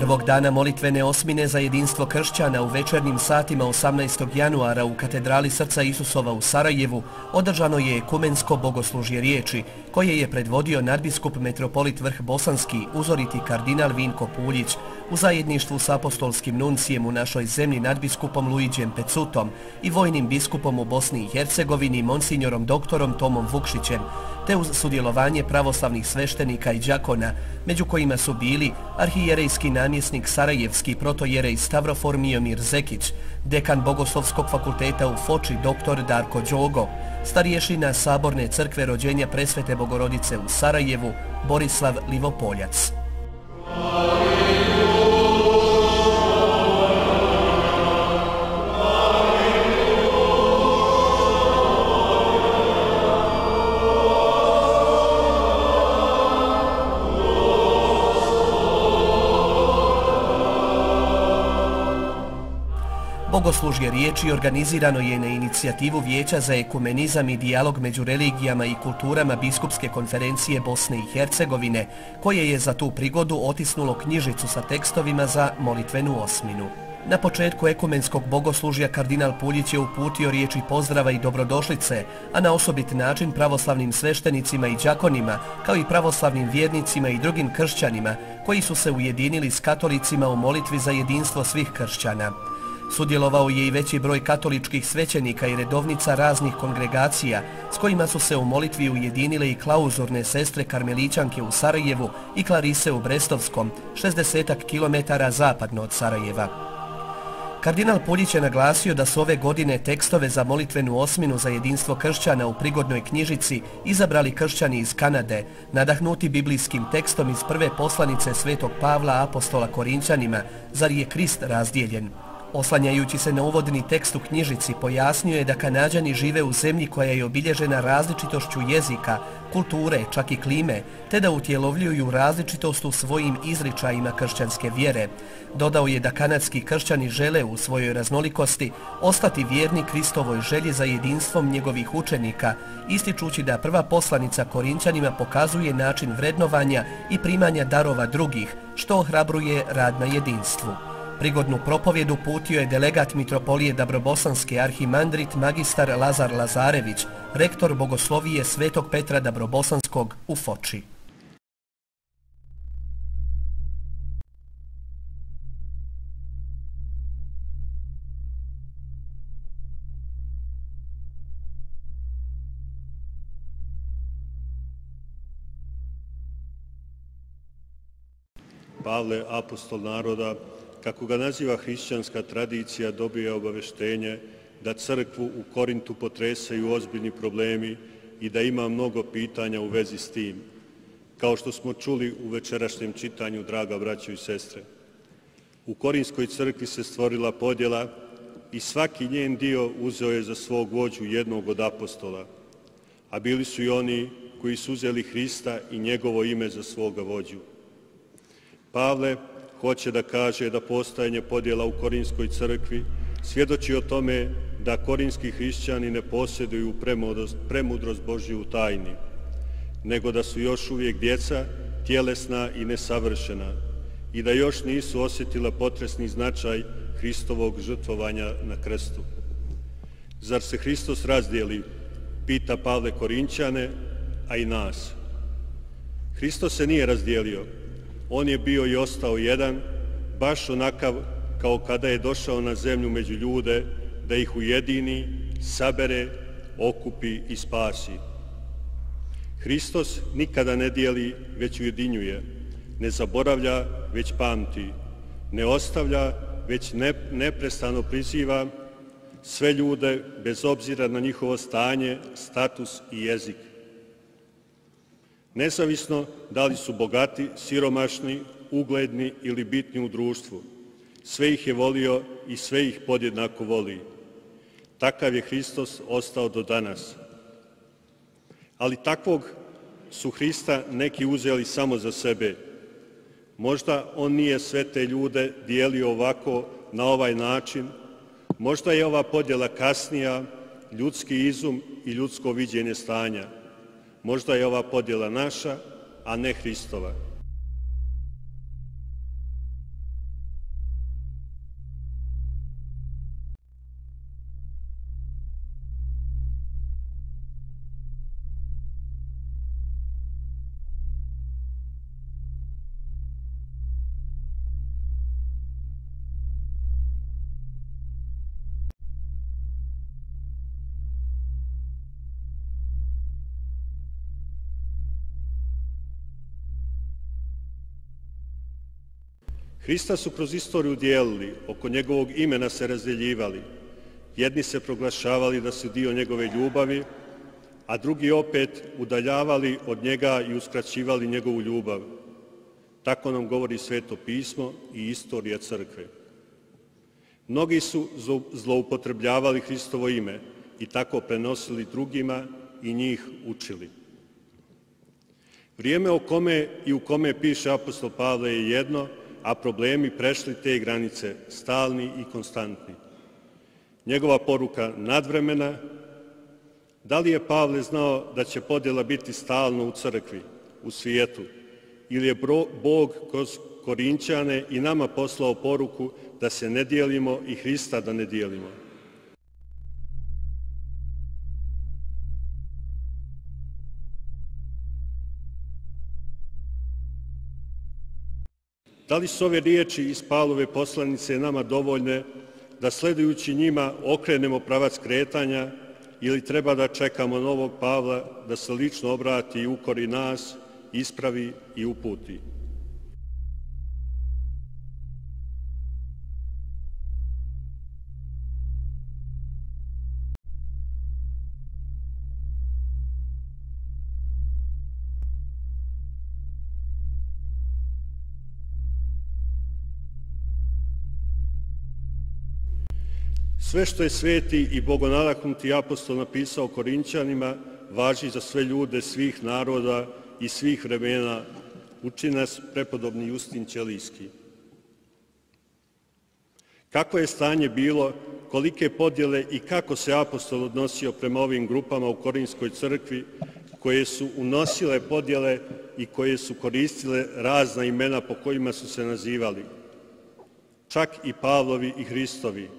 Prvog dana molitvene osmine za jedinstvo kršćana u večernjim satima 18. januara u katedrali Srca Isusova u Sarajevu održano je ekumensko bogoslužje riječi koje je predvodio nadbiskup metropolit Vrh Bosanski uzoriti kardinal Vinko Puljić u zajedništvu s apostolskim nuncijem u našoj zemlji nadbiskupom Luiđem Pecutom i vojnim biskupom u Bosni i Hercegovini monsignorom doktorom Tomom Vukšićem, te uz sudjelovanje pravoslavnih sveštenika i đakona, među kojima su bili arhijerejski namjesnik Sarajevski protojerej Stavrofor Miomir Zekić, dekan Bogoslovskog fakulteta u Foči dr. Darko Đogo, starješina Saborne crkve rođenja Presvete Bogorodice u Sarajevu Borislav Livopoljac. Bogoslužje riječi organizirano je na inicijativu Vijeća za ekumenizam i dijalog među religijama i kulturama Biskupske konferencije Bosne i Hercegovine, koje je za tu prigodu otisnulo knjižicu sa tekstovima za molitvenu osminu. Na početku ekumenskog bogoslužja kardinal Puljić je uputio riječi pozdrava i dobrodošlice, a na osobit način pravoslavnim sveštenicima i đakonima, kao i pravoslavnim vjernicima i drugim kršćanima koji su se ujedinili s katolicima u molitvi za jedinstvo svih kršćana. Sudjelovao je i veći broj katoličkih svećenika i redovnica raznih kongregacija s kojima su se u molitvi ujedinile i klauzurne sestre karmelićanke u Sarajevu i Klarise u Brestovskom, 60 km zapadno od Sarajeva. Kardinal Puljić je naglasio da su ove godine tekstove za molitvenu osminu za jedinstvo kršćana u prigodnoj knjižici izabrali kršćani iz Kanade, nadahnuti biblijskim tekstom iz prve poslanice Svetog Pavla apostola Korinćanima, zar je Krist razdijeljen. Oslanjajući se na uvodni tekst u knjižici, pojasnio je da Kanađani žive u zemlji koja je obilježena različitošću jezika, kulture, čak i klime, te da utjelovljuju različitost u svojim izričajima kršćanske vjere. Dodao je da kanadski kršćani žele u svojoj raznolikosti ostati vjerni Kristovoj želji za jedinstvom njegovih učenika, ističući da prva poslanica Korinćanima pokazuje način vrednovanja i primanja darova drugih, što ohrabruje rad na jedinstvu. Prigodnu propovjedu putio je delegat mitropolije Dabrobosanske arhimandrit magistar Lazar Lazarević, rektor bogoslovije Svetog Petra Dabrobosanskog u Foči. Pavle, apostol naroda, kako ga naziva hrišćanska tradicija, dobija obaveštenje da crkvu u Korintu potresaju ozbiljni problemi i da ima mnogo pitanja u vezi s tim, kao što smo čuli u večerašnjem čitanju, draga braćo i sestre. U Korinskoj crkvi se stvorila podjela i svaki njen dio uzeo je za svog vođu jednog od apostola, a bili su i oni koji su uzeli Hrista i njegovo ime za svoga vođu. Pavle hoće da kaže da postojanje podjela u Korinskoj crkvi svjedoči o tome da korinski hrišćani ne posjeduju premudrost Božju u tajni, nego da su još uvijek djeca, tjelesna i nesavršena i da još nisu osjetila potresni značaj Hristovog žrtvovanja na krstu. Zar se Hristos razdijeli, pita Pavle Korinćane, a i nas. Hristos se nije razdijelio. On je bio i ostao jedan, baš onakav kao kada je došao na zemlju među ljude, da ih ujedini, sabere, okupi i spasi. Hristos nikada ne dijeli, već ujedinjuje, ne zaboravlja, već pamti, ne ostavlja, već neprestano priziva sve ljude bez obzira na njihovo stanje, status i jezik. Nezavisno da li su bogati, siromašni, ugledni ili bitni u društvu, sve ih je volio i sve ih podjednako voli. Takav je Hristos ostao do danas. Ali takvog su Hrista neki uzeli samo za sebe. Možda on nije sve te ljude dijelio ovako, na ovaj način. Možda je ova podjela kasnija, ljudski izum i ljudsko viđenje stanja. Možda je ova podjela naša, a ne Hristova. Hrista su kroz istoriju dijelili, oko njegovog imena se razdjeljivali. Jedni se proglašavali da su dio njegove ljubavi, a drugi opet udaljavali od njega i uskraćivali njegovu ljubav. Tako nam govori Sveto pismo i istorija crkve. Mnogi su zloupotrebljavali Hristovo ime i tako prenosili drugima i njih učili. Vrijeme o kome i u kome piše apostol Pavle je jedno, a problemi prešli te granice, stalni i konstantni. Njegova poruka nadvremena. Da li je Pavle znao da će podjela biti stalno u crkvi, u svijetu, ili je Bog kroz Korinćane i nama poslao poruku da se ne dijelimo i Hrista da ne dijelimo? Da li su ove riječi iz Pavlove poslanice nama dovoljne da sledujući njima okrenemo pravac kretanja ili treba da čekamo novog Pavla da se lično obrati i ukori nas, ispravi i uputi? Sve što je sveti i bogonadahnuti apostol napisao Korinćanima važi za sve ljude svih naroda i svih vremena, uči nas prepodobni Justin Ćelijski. Kako je stanje bilo, kolike podjele i kako se apostol odnosio prema ovim grupama u Korinskoj crkvi koje su unosile podjele i koje su koristile razna imena po kojima su se nazivali, čak i Pavlovi i Hristovi.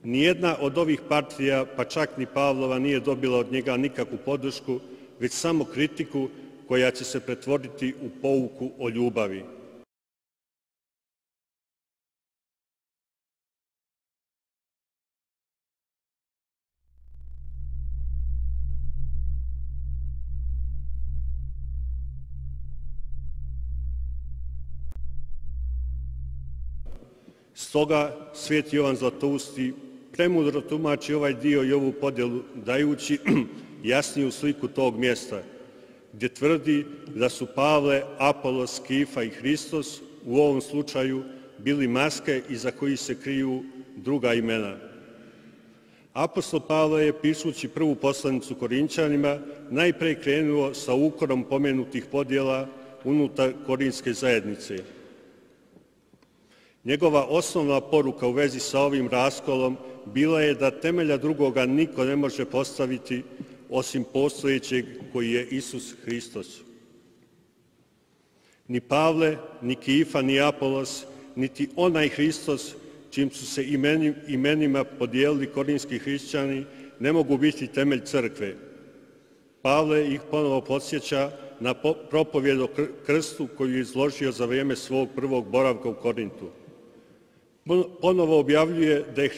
Nijedna od ovih partija, pa čak ni Pavlova, nije dobila od njega nikakvu podršku, već samo kritiku koja će se pretvoriti u pouku o ljubavi. Stoga sveti Jovan Zlatousti premudro tumači ovaj dio i ovu podjelu dajući jasniju sliku tog mjesta, gdje tvrdi da su Pavle, Apolos, Kifa i Hristos u ovom slučaju bili maske iza kojih se kriju druga imena. Apostol Pavle je, pišući prvu poslanicu Korinćanima, najprej krenuo sa ukorom pomenutih podjela unutar Korinske zajednice. Njegova osnovna poruka u vezi sa ovim raskolom bila je da temelja drugoga niko ne može postaviti osim postojećeg koji je Isus Hristos. Ni Pavle, ni Kifa, ni Apolos, niti onaj Hristos čim su se imenima podijelili korinski hrišćani ne mogu biti temelj crkve. Pavle ih ponovo podsjeća na propovjed o krstu koju je izložio za vrijeme svog prvog boravka u Korintu. Ponovo objavljuje da je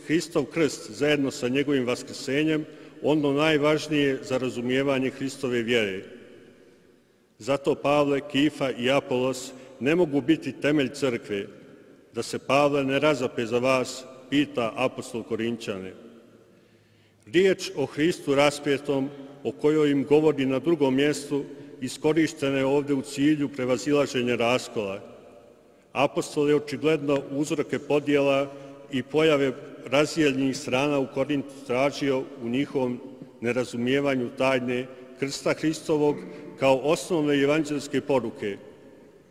Hristov krst zajedno sa njegovim vaskrsenjem ono najvažnije za razumijevanje Hristove vjere. Zato Pavle, Kifa i Apolos ne mogu biti temelj crkve. Da se Pavle ne razape za vas, pita apostol Korinćane. Riječ o Hristu raspjetom, o kojoj im govori na drugom mjestu, iskorištena je ovdje u cilju prevazilaženja raskola. Apostol je očigledno uzroke podjela i pojave razdijeljenih strana u Korintu tražio u njihovom nerazumijevanju tajne krsta Hristovog kao osnovne evanđelske poruke,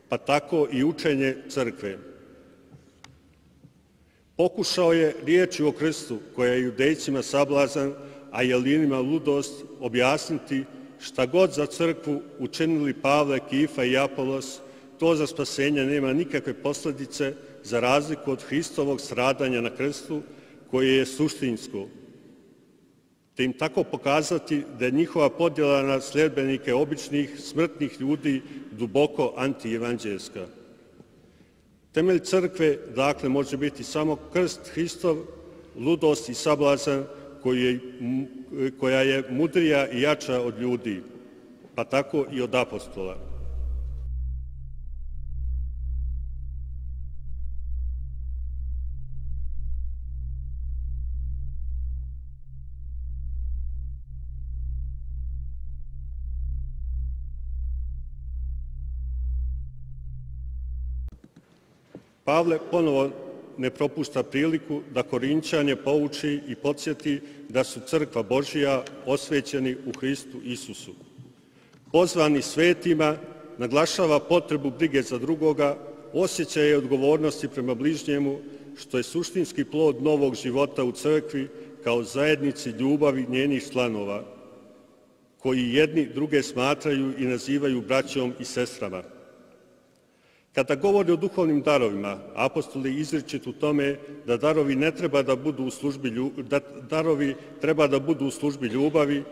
pa tako i učenje crkve. Pokušao je riječi o krstu, koja je judejcima sablazan, a Jelinima ludost, objasniti šta god za crkvu učinili Pavle, Kifa i Apolos, to za spasenje nema nikakve posljedice za razliku od Hristovog stradanja na krstu, koje je suštinsko. Te im tako pokazati da je njihova podjela na sljedbenike običnih, smrtnih ljudi duboko antievanđelska. Temelj crkve, dakle, može biti samo krst Hristov, ludost i sablazan koja je mudrija i jača od ljudi, pa tako i od apostola. Pavle ponovo ne propušta priliku da Korinćane pouči i podsjeti da su crkva Božija osvećeni u Hristu Isusu. Pozvani svetima naglašava potrebu brige za drugoga, osjećaje odgovornosti prema bližnjemu, što je suštinski plod novog života u crkvi kao zajednici ljubavi njenih članova, koji jedni druge smatraju i nazivaju braćom i sestrama. Kada govori o duhovnim darovima, apostoli izričito u tome da darovi treba da budu u službi ljubavi,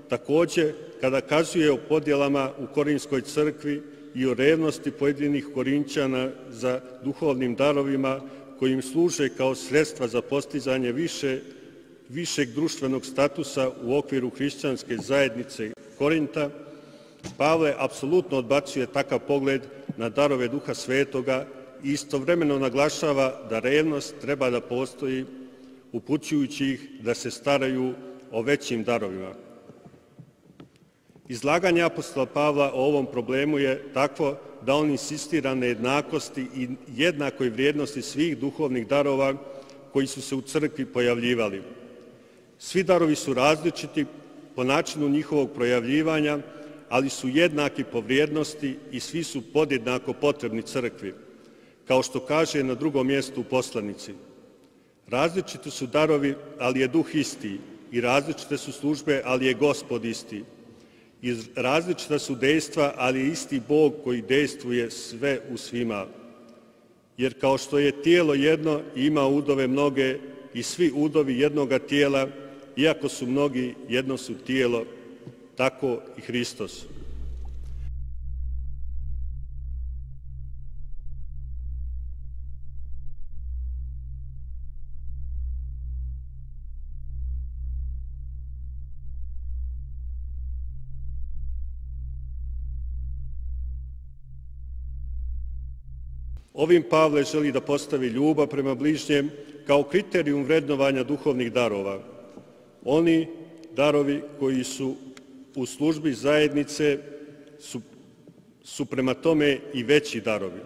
takođe kada kazuje o podjelama u Korinskoj crkvi i o revnosti pojedinih Korinćana za duhovnim darovima koji im služe kao sredstva za postizanje višeg društvenog statusa u okviru hrišćanske zajednice Korinta, Pavle apsolutno odbacuje takav pogled na darove Duha Svetoga i istovremeno naglašava da revnost treba da postoji, upućujući ih da se staraju o većim darovima. Izlaganje apostola Pavla o ovom problemu je takvo da on insistira na jednakosti i jednakoj vrijednosti svih duhovnih darova koji su se u crkvi pojavljivali. Svi darovi su različiti po načinu njihovog projavljivanja, ali su jednaki po vrijednosti i svi su podjednako potrebni crkvi, kao što kaže na drugom mjestu u poslanici. Različiti su darovi, ali je duh isti, i različite su službe, ali je Gospod isti. I različita su dejstva, ali je isti Bog koji dejstvuje sve u svima. Jer kao što je tijelo jedno i ima udove mnoge i svi udovi jednoga tijela, iako su mnogi, jedno su tijelo, tako i Hristos. Ovim Pavle želi da postavi ljubav prema bližnjem kao kriterijum vrednovanja duhovnih darova. Oni darovi koji su u službi zajednice su prema tome i veći darovi.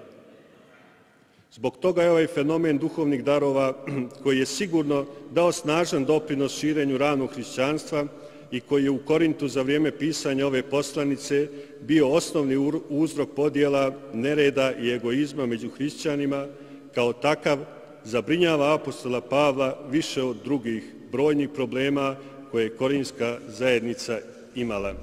Zbog toga je ovaj fenomen duhovnih darova, koji je sigurno dao snažan doprinos širenju ranog hrišćanstva i koji je u Korintu za vrijeme pisanja ove poslanice bio osnovni uzrok podjela, nereda i egoizma među hrišćanima, kao takav zabrinjava apostola Pavla više od drugih brojnih problema koje je korinska zajednica imala.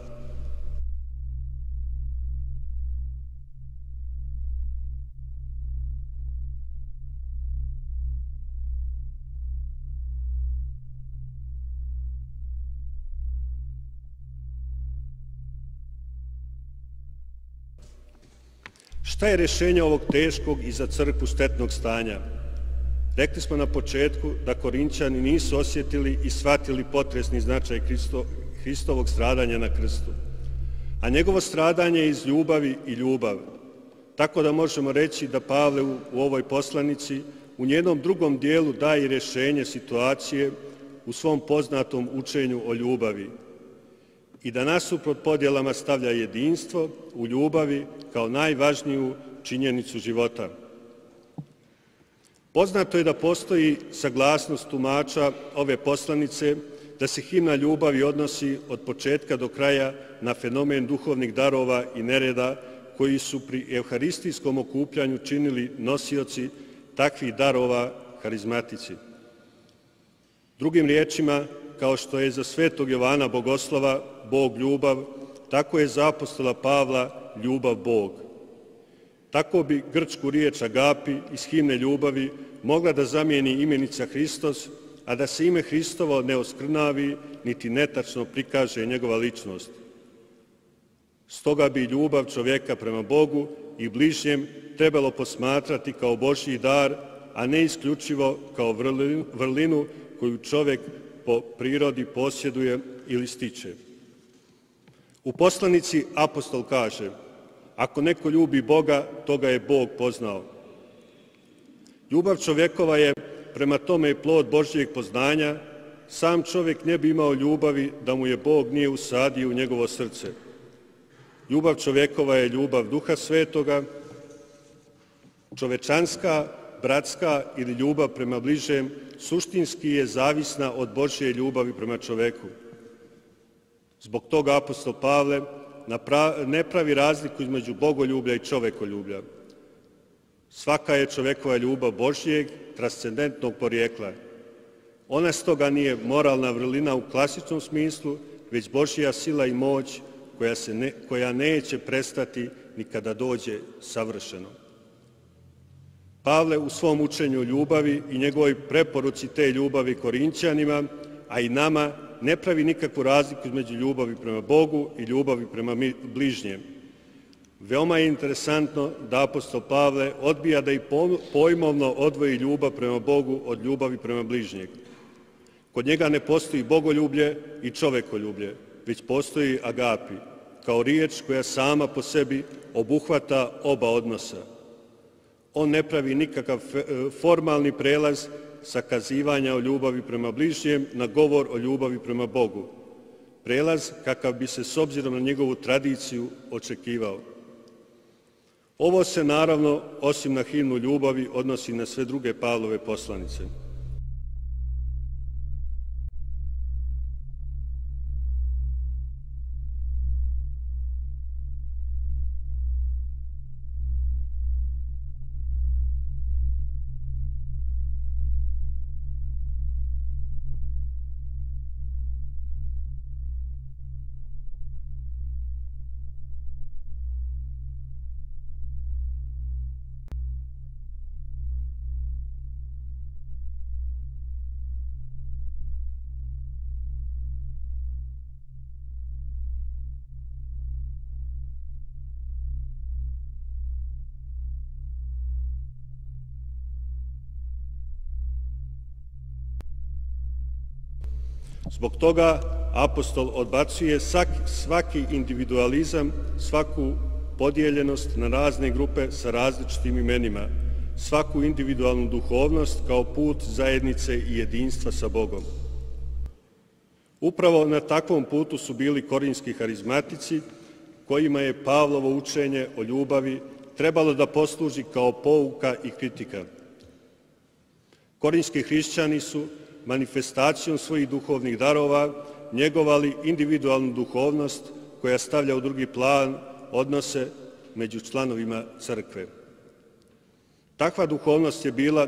Šta je rješenje ovog teškog i za crkvu štetnog stanja? Rekli smo na početku da Korinćani nisu osjetili i shvatili potresni značaj Hristovog stradanja na krstu, a njegovo stradanje je iz ljubavi i ljubav. Tako da možemo reći da Pavle u ovoj poslanici u njenom drugom dijelu daje rješenje situacije u svom poznatom učenju o ljubavi i da nasuprot podjelama stavlja jedinstvo u ljubavi kao najvažniju činjenicu života. Poznato je da postoji saglasnost tumača ove poslanice da se himna ljubavi odnosi od početka do kraja na fenomen duhovnih darova i nereda koji su pri evharistijskom okupljanju činili nosioci takvih darova harizmatici. Drugim riječima, kao što je za svetog Jovana Bogoslova Bog ljubav, tako je za apostola Pavla ljubav Bog. Tako bi grčku riječ agapi iz himne ljubavi mogla da zamijeni imenica Hristos, a da se ime Hristovo ne oskrnavi niti netačno prikaže njegova ličnost. Stoga bi ljubav čovjeka prema Bogu i bližnjem trebalo posmatrati kao Božji dar, a ne isključivo kao vrlinu koju čovjek po prirodi posjeduje ili stiče. U poslanici apostol kaže: ako neko ljubi Boga, toga je Bog poznao. Ljubav čovjekova je prema tome plod Božjeg poznanja. Sam čovjek ne bi imao ljubavi da mu je Bog nije usadio u njegovo srce. Ljubav čovjekova je ljubav Duha Svetoga, čovečanska bratska ili ljubav prema bližem suštinski je zavisna od Božje ljubavi prema čoveku. Zbog toga apostol Pavle ne pravi razliku između bogoljublja i čovekoljublja. Svaka je čovekova ljubav Božjeg, transcendentnog porijekla. Ona stoga nije moralna vrlina u klasičnom smislu, već Božja sila i moć koja neće prestati ni kada dođe savršeno. Pavle u svom učenju ljubavi i njegovoj preporuci te ljubavi Korinćanima, a i nama, ne pravi nikakvu razliku između ljubavi prema Bogu i ljubavi prema bližnjem. Veoma je interesantno da apostol Pavle odbija da i pojmovno odvoji ljubav prema Bogu od ljubavi prema bližnjeg. Kod njega ne postoji bogoljublje i čovekoljublje, već postoji agapi, kao riječ koja sama po sebi obuhvata oba odnosa. On ne pravi nikakav formalni prelaz sa kazivanja o ljubavi prema bližnjem na govor o ljubavi prema Bogu. Prelaz kakav bi se s obzirom na njegovu tradiciju očekivao. Ovo se naravno, osim na himnu ljubavi, odnosi na sve druge Pavlove poslanice. Zbog toga apostol odbacuje svaki individualizam, svaku podijeljenost na razne grupe sa različitim imenima, svaku individualnu duhovnost kao put zajednice i jedinstva sa Bogom. Upravo na takvom putu su bili korinski harizmatici, kojima je Pavlovo učenje o ljubavi trebalo da posluži kao pouka i kritika. Korinski hrišćani su manifestacijom svojih duhovnih darova njegovali individualnu duhovnost koja stavlja u drugi plan odnose među članovima crkve. Takva duhovnost je bila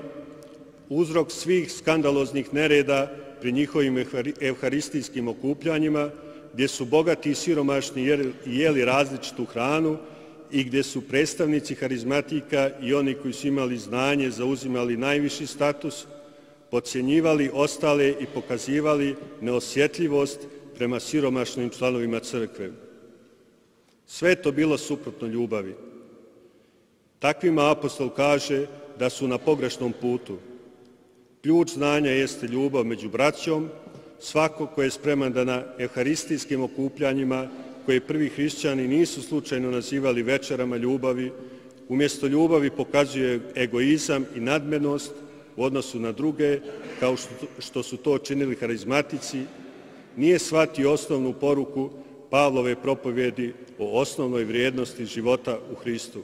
uzrok svih skandaloznih nereda pri njihovim evharistijskim okupljanjima, gdje su bogati i siromašni jeli različitu hranu i gdje su predstavnici harizmatika i oni koji su imali znanje zauzimali najviši status, podcjenjivali ostale i pokazivali neosjetljivost prema siromašnim članovima crkve. Sve je to bilo suprotno ljubavi. Takvima apostol kaže da su na pogrešnom putu. Ključ znanja jeste ljubav među braćom, svako ko je spreman da na evharistijskim okupljanjima, koje prvi hrišćani nisu slučajno nazivali večerama ljubavi, umjesto ljubavi pokazuje egoizam i nadmenost u odnosu na druge, kao što su to činili harizmatici, nije shvatio osnovnu poruku Pavlove propovjedi o osnovnoj vrijednosti života u Hristu.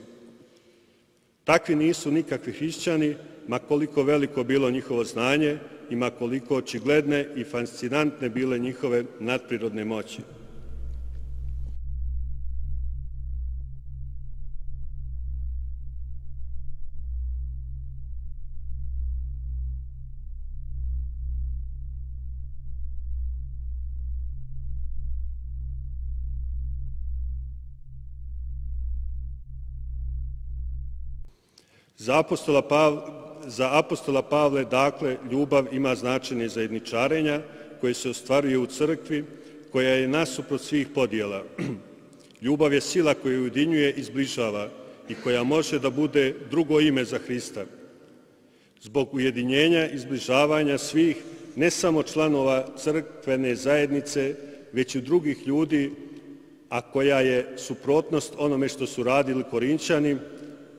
Takvi nisu nikakvi hrišćani, ma koliko veliko bilo njihovo znanje i ma koliko očigledne i fascinantne bile njihove nadprirodne moći. Za apostola Pavle, dakle, ljubav ima značenje zajedničarenja koje se ostvaruje u crkvi, koja je nasuprot svih podjela. Ljubav je sila koja ujedinjuje i zbližava i koja može da bude drugo ime za Hrista. Zbog ujedinjenja i zbližavanja svih, ne samo članova crkvene zajednice, već i drugih ljudi, a koja je suprotnost onome što su radili Korinćani,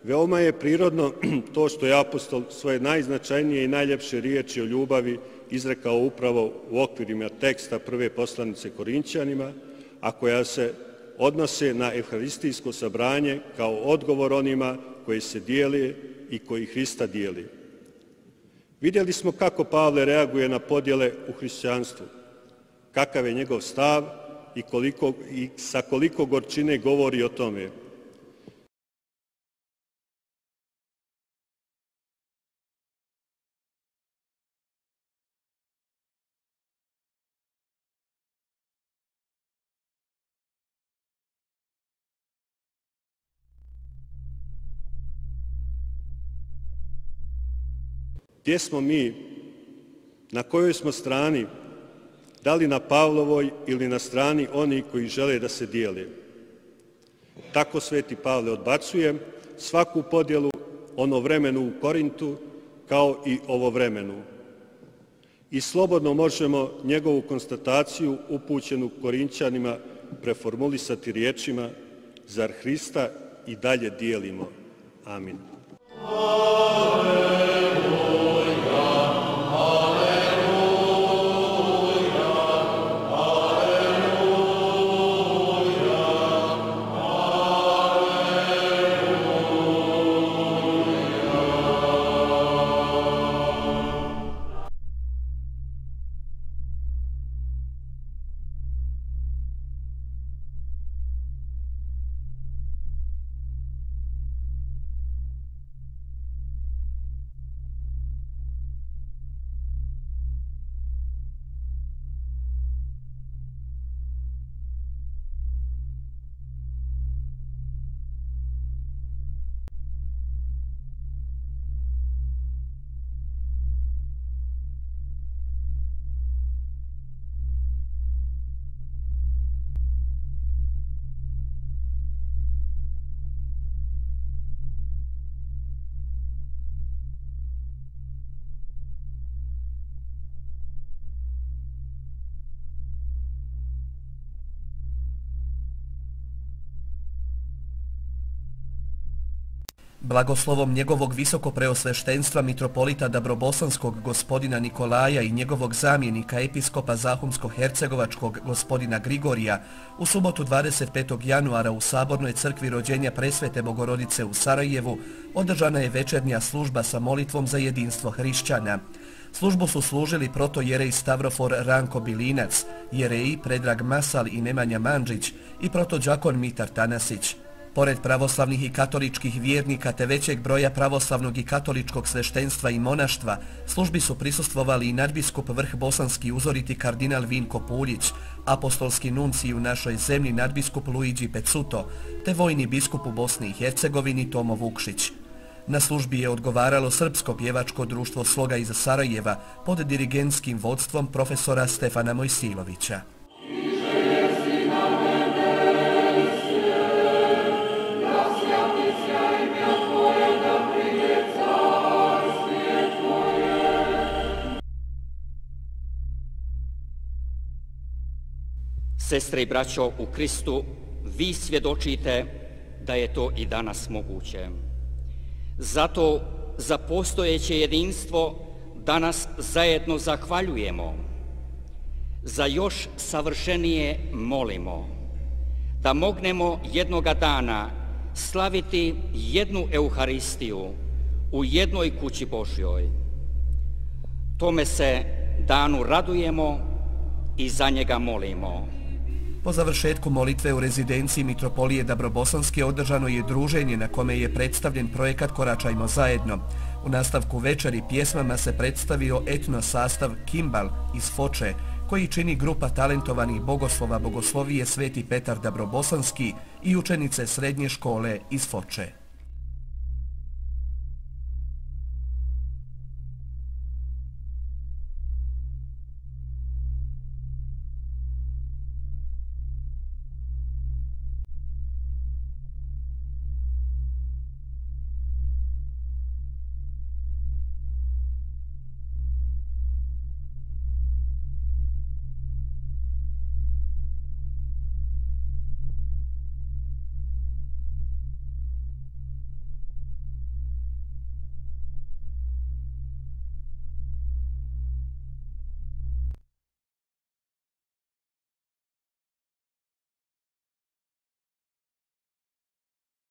veoma je prirodno to što je apostol svoje najznačajnije i najljepše riječi o ljubavi izrekao upravo u okvirima teksta prve poslanice Korinćanima, a koja se odnose na evharistijsko sabranje kao odgovor onima koji se dijeli i koji Hrista dijeli. Vidjeli smo kako Pavle reaguje na podjele u hrišćanstvu, kakav je njegov stav i sa koliko gorčine govori o tome. Gdje smo mi, na kojoj smo strani, da li na Pavlovoj ili na strani onih koji žele da se dijele? Tako sveti Pavle odbacuje svaku podjelu, ono vremenu u Korintu kao i ovo vremenu. I slobodno možemo njegovu konstataciju upućenu Korinćanima preformulisati riječima: zar Hrista i dalje dijelimo? Amin. Blagoslovom njegovog visokopreosveštenstva mitropolita Dabrobosanskog gospodina Nikolaja i njegovog zamjenika episkopa Zahumsko-hercegovačkog gospodina Grigorija u subotu 25. januara u Sabornoj crkvi rođenja Presvete Bogorodice u Sarajevu održana je večernja služba sa molitvom za jedinstvo hrišćana. Službu su služili protojerej Stavrofor Ranko Bilinac, jereji Predrag Masal i Nemanja Mandžić i protođakon Mitar Tanasić. Pored pravoslavnih i katoličkih vjernika te većeg broja pravoslavnog i katoličkog sveštenstva i monaštva, službi su prisustvovali i nadbiskup Vrh Bosanski uzoriti kardinal Vinko Puljić, apostolski nuncij u našoj zemlji nadbiskup Luigi Pecuto, te vojni biskup u Bosni i Hercegovini Tomo Vukšić. Na službi je odgovaralo Srpsko pjevačko društvo Sloga iz Sarajeva pod dirigentskim vodstvom profesora Stefana Mojsilovića. Sestre i braćo u Kristu, vi svjedočite da je to i danas moguće. Zato za postojeće jedinstvo danas zajedno zahvaljujemo, za još savršenije molimo, da mognemo jednoga dana slaviti jednu Euharistiju u jednoj kući Božjoj. Tome se danu radujemo i za njega molimo. Po završetku molitve u rezidenciji mitropolije Dabrobosanske održano je druženje na kome je predstavljen projekat Koračajmo zajedno. U nastavku večeri pjesmama se predstavio etno sastav Kimbal iz Foče, koji čini grupa talentovanih bogoslova Bogoslovije Sveti Petar Dabrobosanski i učenice srednje škole iz Foče.